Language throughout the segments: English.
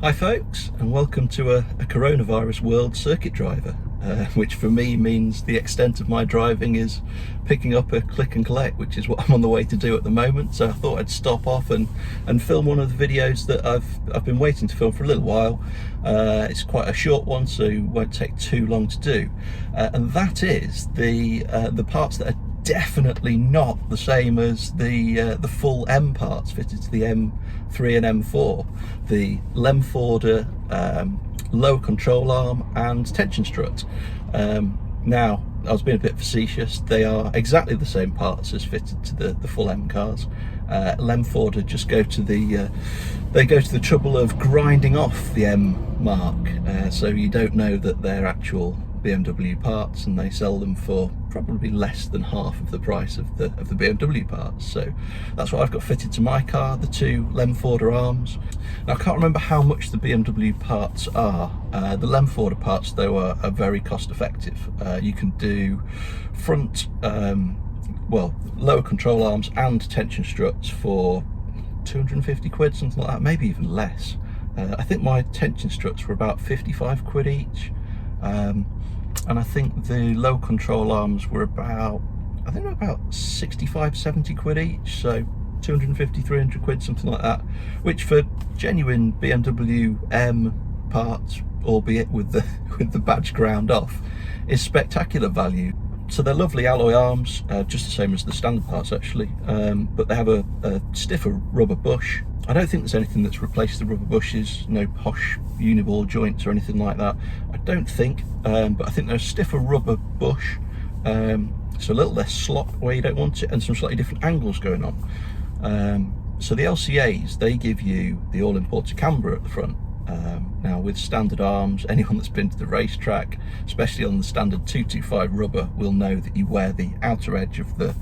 Hi folks, and welcome to a coronavirus world circuit driver, which for me means the extent of my driving is picking up a click and collect, which is what I'm on the way to do at the moment. So I thought I'd stop off and film one of the videos that I've been waiting to film for a little while. It's quite a short one, so it won't take too long to do, and that is the parts that are definitely not the same as the full M parts fitted to the M3 and M4, the Lemforder lower control arm and tension strut. Now, I was being a bit facetious. They are exactly the same parts as fitted to the full M cars. Lemforder just go to the trouble of grinding off the M mark, so you don't know that they're actual BMW parts, and they sell them for probably less than half of the price of the BMW parts. So that's what I've got fitted to my car, the two Lemforder arms. Now, I can't remember how much the BMW parts are. The Lemforder parts though are very cost effective. You can do front lower control arms and tension struts for 250 quid, something like that, maybe even less. I think my tension struts were about 55 quid each. And I think the low control arms were about 65-70 quid each, so 250-300 quid, something like that, which for genuine BMW M parts, albeit with the badge ground off, is spectacular value. So they're lovely alloy arms, just the same as the standard parts actually, but they have a stiffer rubber bush. I don't think there's anything that's replaced the rubber bushes, no posh uniball joints or anything like that, I don't think, but I think there's a stiffer rubber bush, so a little less slop where you don't want it, and some slightly different angles going on. So the LCAs, they give you the all-important camber at the front. Now with standard arms, anyone that's been to the racetrack, especially on the standard 225 rubber, will know that you wear the outer edge of the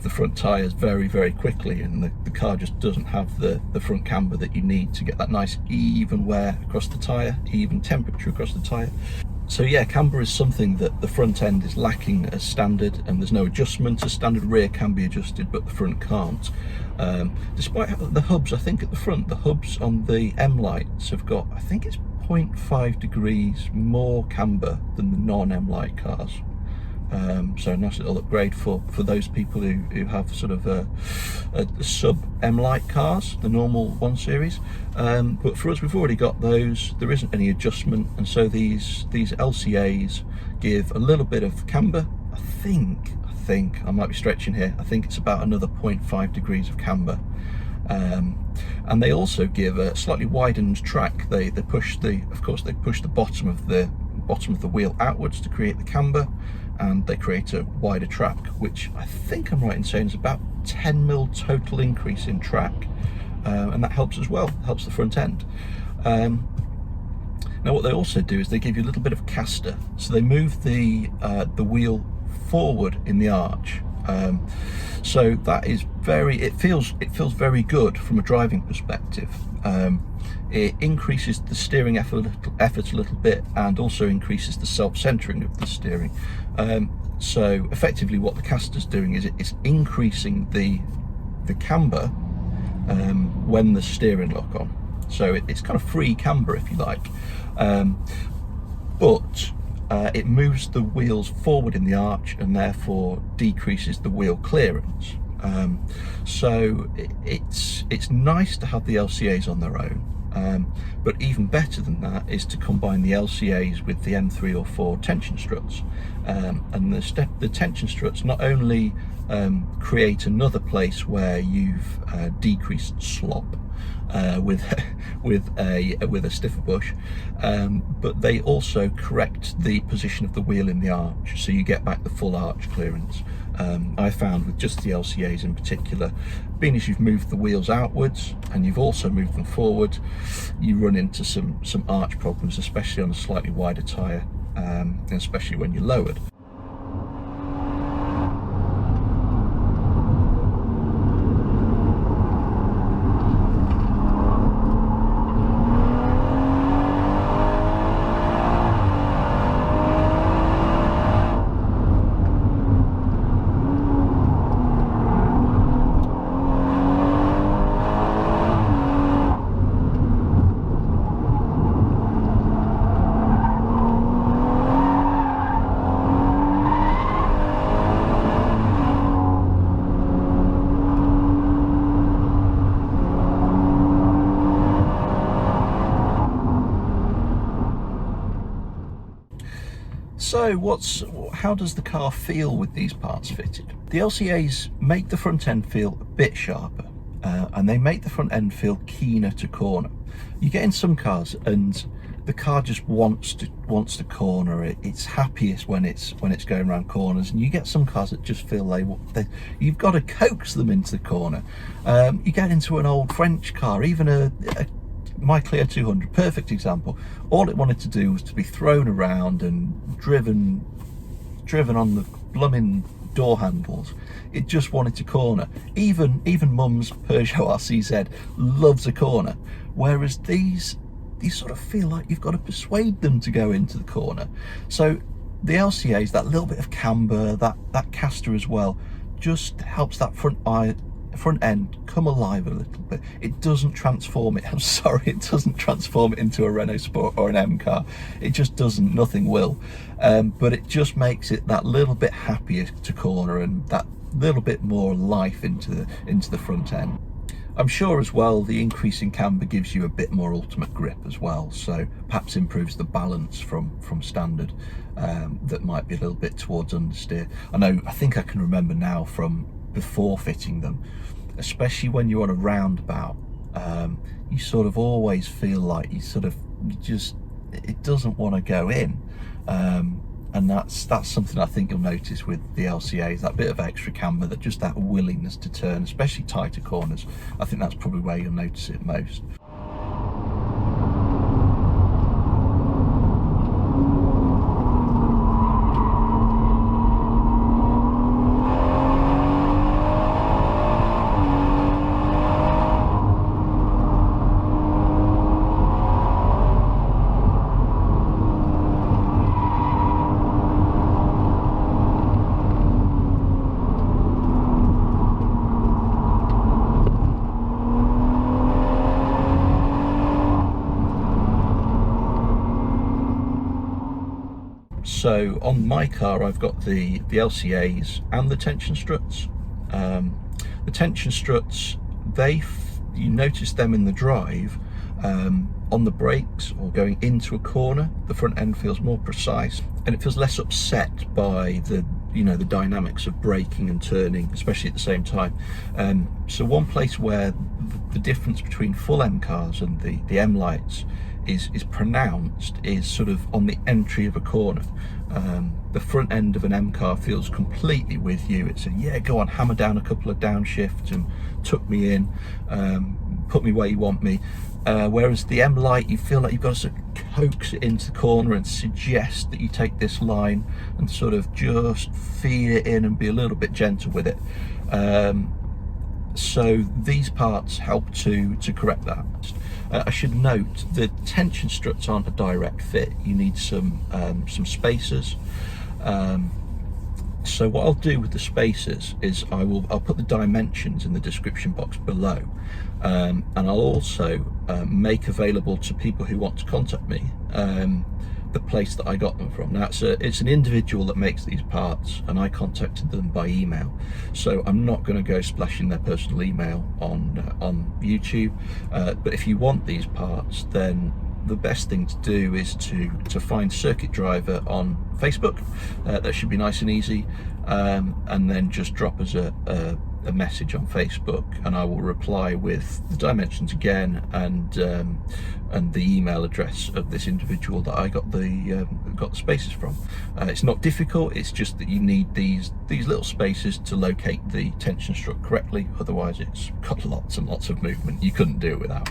front tyres very, very quickly, and the car just doesn't have the front camber that you need to get that nice even wear across the tyre, even temperature across the tyre. So yeah, camber is something that the front end is lacking as standard, and there's no adjustment. A standard rear can be adjusted, but the front can't. Despite the hubs, I think at the front, the hubs on the M lights have got, I think it's 0.5 degrees more camber than the non-M light cars. So a nice little upgrade for those people who have sort of a sub M light cars, the normal 1 Series. But for us, we've already got those. There isn't any adjustment, and so these LCAs give a little bit of camber. I think I might be stretching here. I think it's about another 0.5 degrees of camber. And they also give a slightly widened track. They push the bottom of the wheel outwards to create the camber, and they create a wider track, which I think I'm right in saying is about 10mm total increase in track, and that helps as well, helps the front end. Now what they also do is they give you a little bit of caster, so they move the wheel forward in the arch, so that is it feels very good from a driving perspective. It increases the steering effort a little bit, and also increases the self-centering of the steering. So effectively what the caster's doing is it's increasing the camber when the steering lock on. So it's kind of free camber, if you like, but it moves the wheels forward in the arch, and therefore decreases the wheel clearance. So it's nice to have the LCAs on their own, but even better than that is to combine the LCAs with the M3 or 4 tension struts. And the tension struts not only create another place where you've decreased slop with a stiffer bush, but they also correct the position of the wheel in the arch, so you get back the full arch clearance. I found with just the LCAs in particular, being as you've moved the wheels outwards and you've also moved them forward, you run into some arch problems, especially on a slightly wider tyre, especially when you're lowered. So how does the car feel with these parts fitted? The LCAs make the front end feel a bit sharper, and they make the front end feel keener to corner. You get in some cars and the car just wants to corner. It's happiest when it's going around corners, and you get some cars that just feel you've got to coax them into the corner. You get into an old French car, even my Clio 200, perfect example. All it wanted to do was to be thrown around and driven on the blooming door handles. It just wanted to corner. Even Mum's Peugeot RCZ loves a corner, whereas these sort of feel like you've got to persuade them to go into the corner. So the LCAs, that little bit of camber, that caster as well, just helps that front end come alive a little bit. It doesn't transform it, I'm sorry, it doesn't transform it into a Renault Sport or an M car. It just doesn't, nothing will. But it just makes it that little bit happier to corner and that little bit more life into the front end. I'm sure as well the increase in camber gives you a bit more ultimate grip as well, so perhaps improves the balance from standard, that might be a little bit towards understeer. I think I can remember now from before fitting them, especially when you're on a roundabout, you sort of always feel like it doesn't want to go in, and that's something I think you'll notice with the LCAs, that bit of extra camber, that willingness to turn, especially tighter corners. I think that's probably where you'll notice it most. So on my car, I've got the LCAs and the tension struts. The tension struts, you notice them in the drive, on the brakes or going into a corner. The front end feels more precise and it feels less upset by the dynamics of braking and turning, especially at the same time. So one place where the difference between full M cars and the M lights is pronounced is sort of on the entry of a corner. The front end of an M car feels completely with you. It's go on, hammer down a couple of downshifts and tuck me in, put me where you want me. Whereas the M light, you feel like you've got to sort of coax it into the corner and suggest that you take this line and sort of just feed it in and be a little bit gentle with it. So these parts help to correct that. I should note the tension struts aren't a direct fit. You need some spacers. So what I'll do with the spacers is I'll put the dimensions in the description box below, and I'll also make available to people who want to contact me the place that I got them from. Now it's an individual that makes these parts, and I contacted them by email, so I'm not going to go splashing their personal email on YouTube, but if you want these parts, then the best thing to do is to find Circuit Driver on Facebook. That should be nice and easy, and then just drop us a message on Facebook, and I will reply with the dimensions again and the email address of this individual that I got the spaces from. It's not difficult, it's just that you need these little spaces to locate the tension strut correctly, otherwise it's got lots and lots of movement. You couldn't do it without.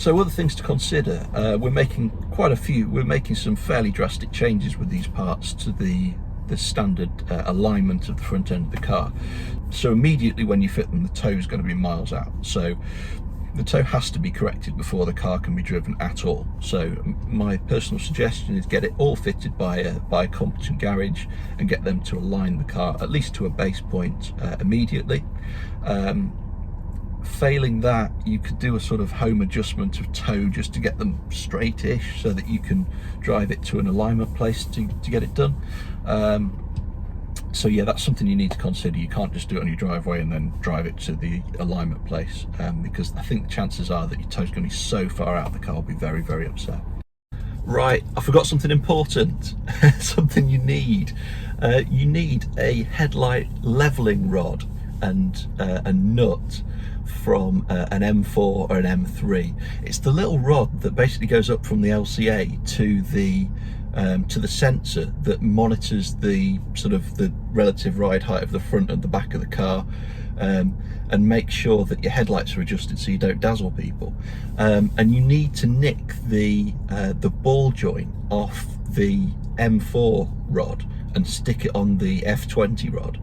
So other things to consider, we're making some fairly drastic changes with these parts to the the standard alignment of the front end of the car. So immediately when you fit them, the toe is going to be miles out. So the toe has to be corrected before the car can be driven at all. So my personal suggestion is get it all fitted by a competent garage and get them to align the car at least to a base point immediately. Failing that, you could do a sort of home adjustment of toe just to get them straightish so that you can drive it to an alignment place to get it done. So yeah, that's something you need to consider. You can't just do it on your driveway and then drive it to the alignment place, because I think the chances are that your toe's going to be so far out the car will be very, very upset. Right, I forgot something important. Something you need. You need a headlight leveling rod and a nut from an M4 or an M3. It's the little rod that basically goes up from the LCA to the sensor that monitors the sort of the relative ride height of the front and the back of the car, and make sure that your headlights are adjusted so you don't dazzle people. And you need to nick the ball joint off the M4 rod and stick it on the F20 rod.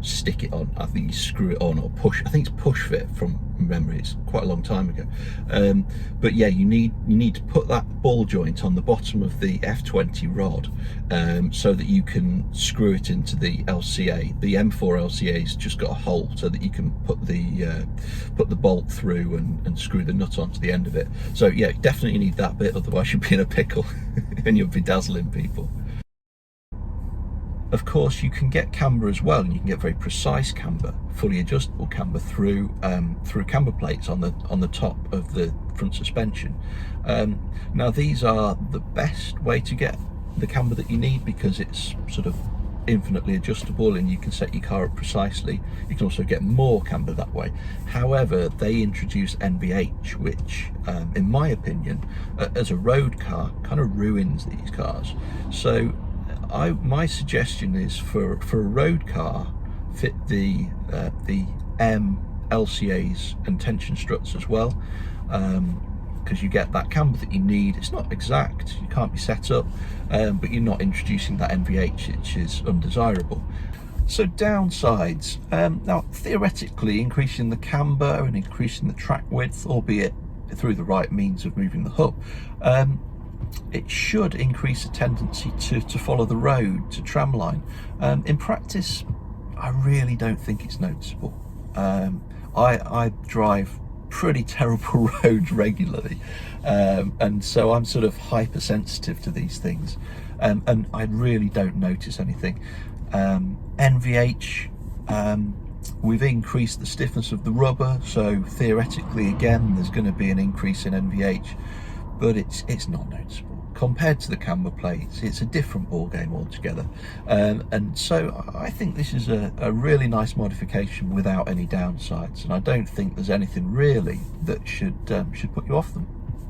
Stick it on, I think you screw it on or push, I think it's push fit from memory, it's quite a long time ago. But yeah, you need to put that ball joint on the bottom of the F20 rod, so that you can screw it into the LCA. The M4 LCA's just got a hole so that you can put the bolt through and screw the nut onto the end of it. So yeah, definitely need that bit, otherwise you'll be in a pickle and you'll be dazzling people. Of course, you can get camber as well, and you can get very precise camber, fully adjustable camber through camber plates on the top of the front suspension. Now these are the best way to get the camber that you need, because it's sort of infinitely adjustable and you can set your car up precisely. You can also get more camber that way. However, they introduce NVH, which in my opinion, as a road car, kind of ruins these cars. So my suggestion is for a road car, fit the M LCAs and tension struts as well, because you get that camber that you need. It's not exact, you can't be set up, but you're not introducing that NVH, which is undesirable. So downsides, now theoretically increasing the camber and increasing the track width, albeit through the right means of moving the hub, it should increase the tendency to follow the road, to tramline. In practice, I really don't think it's noticeable. I drive pretty terrible roads regularly, and so I'm sort of hypersensitive to these things, and I really don't notice anything. NVH, we've increased the stiffness of the rubber, so theoretically again there's going to be an increase in NVH, but it's not noticeable. Compared to the camber plates, it's a different ball game altogether, and so I think this is a really nice modification without any downsides, and I don't think there's anything really that should put you off them.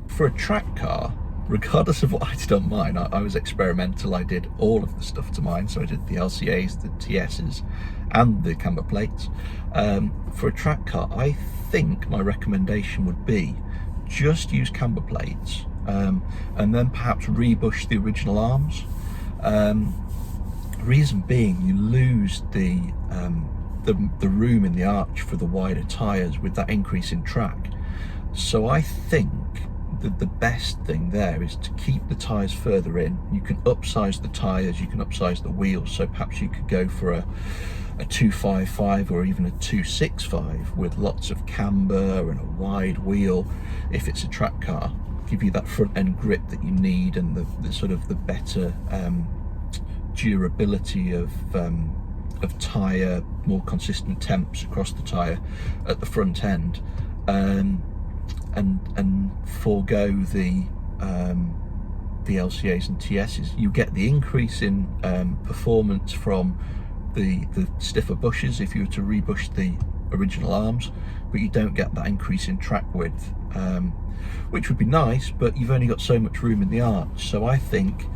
For a track car, regardless of what I did on mine, I was experimental. I did all of the stuff to mine, so I did the LCAs, the TSs and the camber plates. For a track car, I think my recommendation would be just use camber plates, and then perhaps rebush the original arms. Reason being, you lose the room in the arch for the wider tyres with that increase in track. So I think that the best thing there is to keep the tyres further in. You can upsize the tyres, you can upsize the wheels, so perhaps you could go for a 255 or even a 265 with lots of camber and a wide wheel if it's a track car. Give you that front end grip that you need, and the sort of the better durability of tyre, more consistent temps across the tyre at the front end, and forego the LCAs and TSs. You get the increase in performance from the stiffer bushes if you were to rebush the original arms, but you don't get that increase in track width, which would be nice, but you've only got so much room in the arch. So I think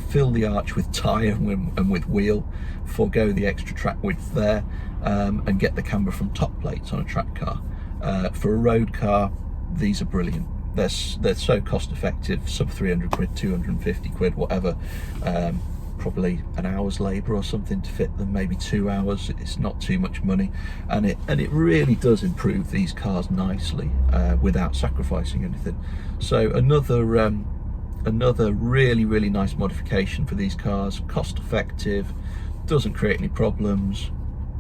fill the arch with tyre and with wheel, forego the extra track width there, and get the camber from top plates on a track car. For a road car, these are brilliant. They're so cost effective, sub 300 quid, 250 quid, whatever. probably an hour's labour or something to fit them, maybe 2 hours. It's not too much money, and it really does improve these cars nicely without sacrificing anything. So another really nice modification for these cars, cost effective, doesn't create any problems.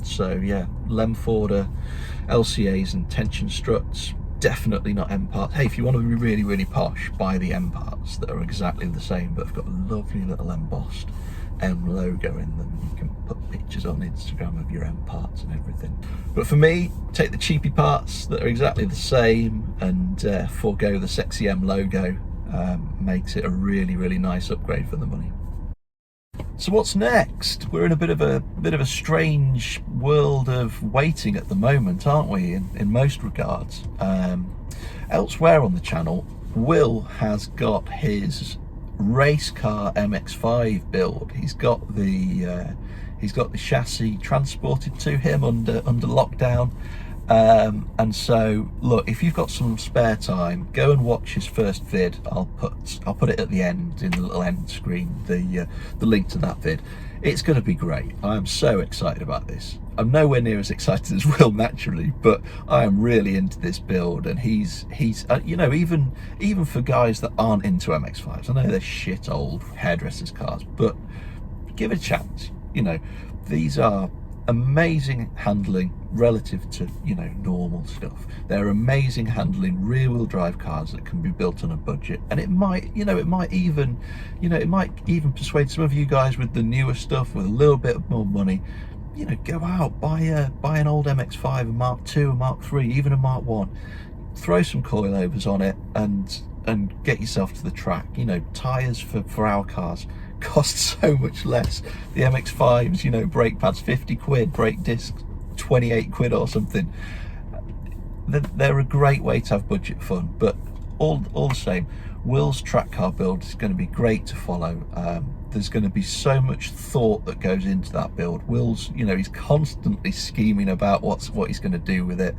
So yeah, Lemforder LCAs and tension struts, definitely not M parts. Hey, if you want to be really posh, buy the M parts that are exactly the same but have got a lovely little embossed M logo in them. You can put pictures on Instagram of your M parts and everything. But for me, take the cheapy parts that are exactly the same and forego the sexy M logo. Makes it a really nice upgrade for the money. So what's next? We're in a bit of a strange world of waiting at the moment, aren't we, in most regards. Elsewhere on the channel, Will has got his race car MX-5 build. He's got the chassis transported to him under lockdown. And so look, if you've got some spare time, go and watch his first vid. I'll put it at the end, in the little end screen, the link to that vid. It's going to be great. I am so excited about this. I'm nowhere near as excited as Will naturally, but I am really into this build, and he's you know, even for guys that aren't into MX-5s, I know they're shit old hairdressers cars, but give it a chance. You know, these are amazing handling relative to, you know, normal stuff. They're amazing handling rear-wheel drive cars that can be built on a budget, and it might even persuade some of you guys with the newer stuff with a little bit more money. You know, go out, buy an old MX-5, a Mark II, a Mark III, even a Mark I, throw some coilovers on it and get yourself to the track. You know, tyres for our cars cost so much less. The MX-5s, you know, brake pads 50 quid, brake discs 28 quid or something. They're a great way to have budget fun, but all the same, Will's track car build is going to be great to follow. There's going to be so much thought that goes into that build. Will's, you know, he's constantly scheming about what he's going to do with it.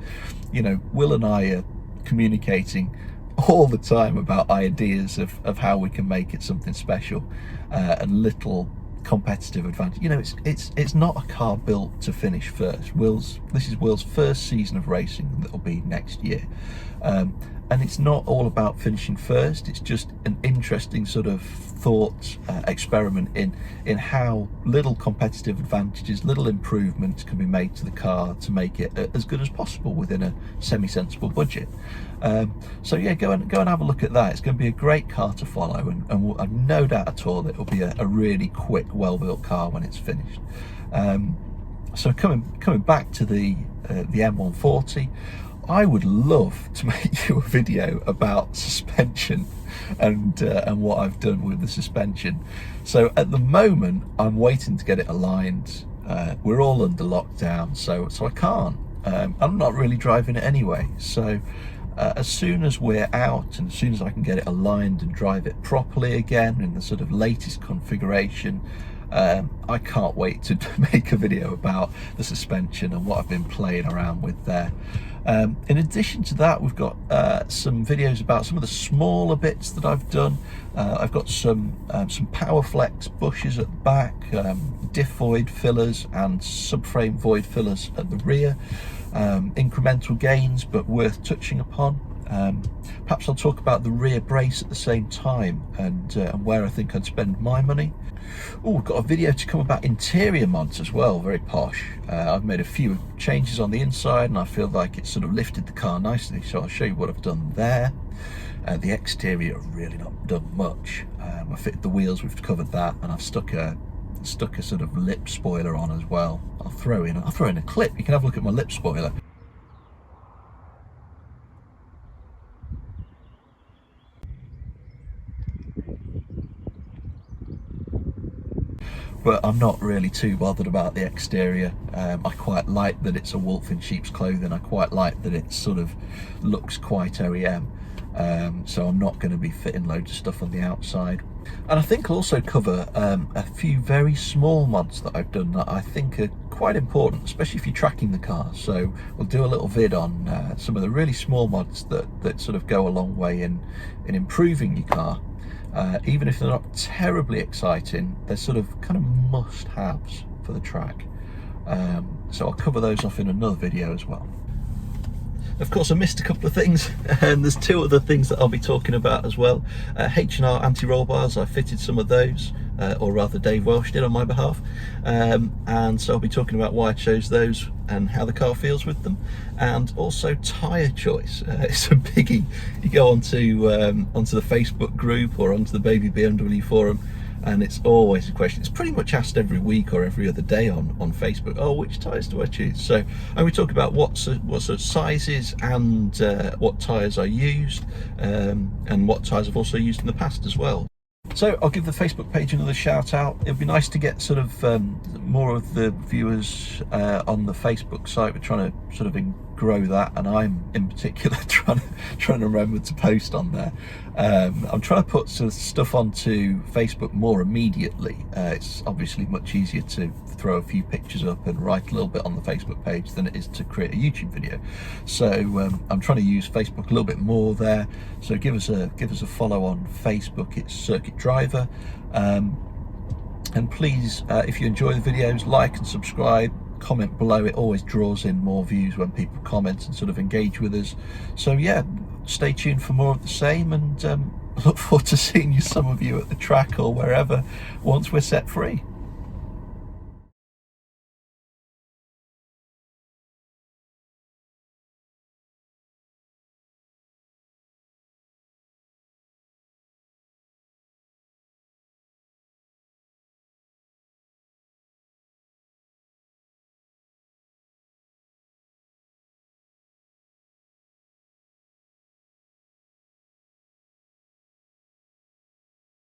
You know, Will and I are communicating all the time about ideas of how we can make it something special and little competitive advantage. You know, it's not a car built to finish first. This is Will's first season of racing that'll be next year, and it's not all about finishing first. It's just an interesting sort of thought experiment in how little competitive advantages, little improvements can be made to the car to make it as good as possible within a semi-sensible budget. So yeah, go and have a look at that. It's going to be a great car to follow, and I've no doubt at all that it'll be a really quick, well-built car when it's finished. So coming back to the M140, I would love to make you a video about suspension and what I've done with the suspension. So at the moment, I'm waiting to get it aligned. We're all under lockdown, so I can't. I'm not really driving it anyway. So as soon as we're out and as soon as I can get it aligned and drive it properly again in the sort of latest configuration, I can't wait to make a video about the suspension and what I've been playing around with there. In addition to that, we've got some videos about some of the smaller bits that I've done. I've got some Powerflex bushes at the back, diff void fillers and subframe void fillers at the rear. Incremental gains, but worth touching upon. Perhaps I'll talk about the rear brace at the same time and where I think I'd spend my money. Oh, we've got a video to come about interior mods as well, very posh. I've made a few changes on the inside and I feel like it's sort of lifted the car nicely, so I'll show you what I've done there. The exterior, I've really not done much. I fitted the wheels, we've covered that, and I've stuck a sort of lip spoiler on as well. I'll throw in a clip, you can have a look at my lip spoiler. But I'm not really too bothered about the exterior. I quite like that it's a wolf in sheep's clothing. I quite like that it sort of looks quite OEM. So I'm not going to be fitting loads of stuff on the outside. And I think I'll also cover a few very small mods that I've done that I think are quite important, especially if you're tracking the car. So we'll do a little vid on some of the really small mods that sort of go a long way in improving your car. Even if they're not terribly exciting, they're sort of kind of must-haves for the track. So I'll cover those off in another video as well. Of course, I missed a couple of things, and there's two other things that I'll be talking about as well. H&R anti-roll bars, I fitted some of those, or rather Dave Welsh did on my behalf, and so I'll be talking about why I chose those and how the car feels with them, and also tyre choice. It's a biggie. You go onto the Facebook group or onto the Baby BMW forum, and it's always a question. It's pretty much asked every week or every other day on Facebook. Oh, which tyres do I choose? So, and we talk about what sort of sizes and what tyres I used, and what tyres I've also used in the past as well. So I'll give the Facebook page another shout out. It'd be nice to get sort of more of the viewers on the Facebook site. We're trying to sort of grow that, and I'm in particular trying to remember to post on there. I'm trying to put sort of stuff onto Facebook more immediately. It's obviously much easier to throw a few pictures up and write a little bit on the Facebook page than it is to create a YouTube video. So I'm trying to use Facebook a little bit more there. So give us a follow on Facebook. It's Circuit Driver. And please, if you enjoy the videos, like and subscribe. Comment below. It always draws in more views when people comment and sort of engage with us. So yeah, stay tuned for more of the same, and look forward to seeing some of you at the track or wherever once we're set free.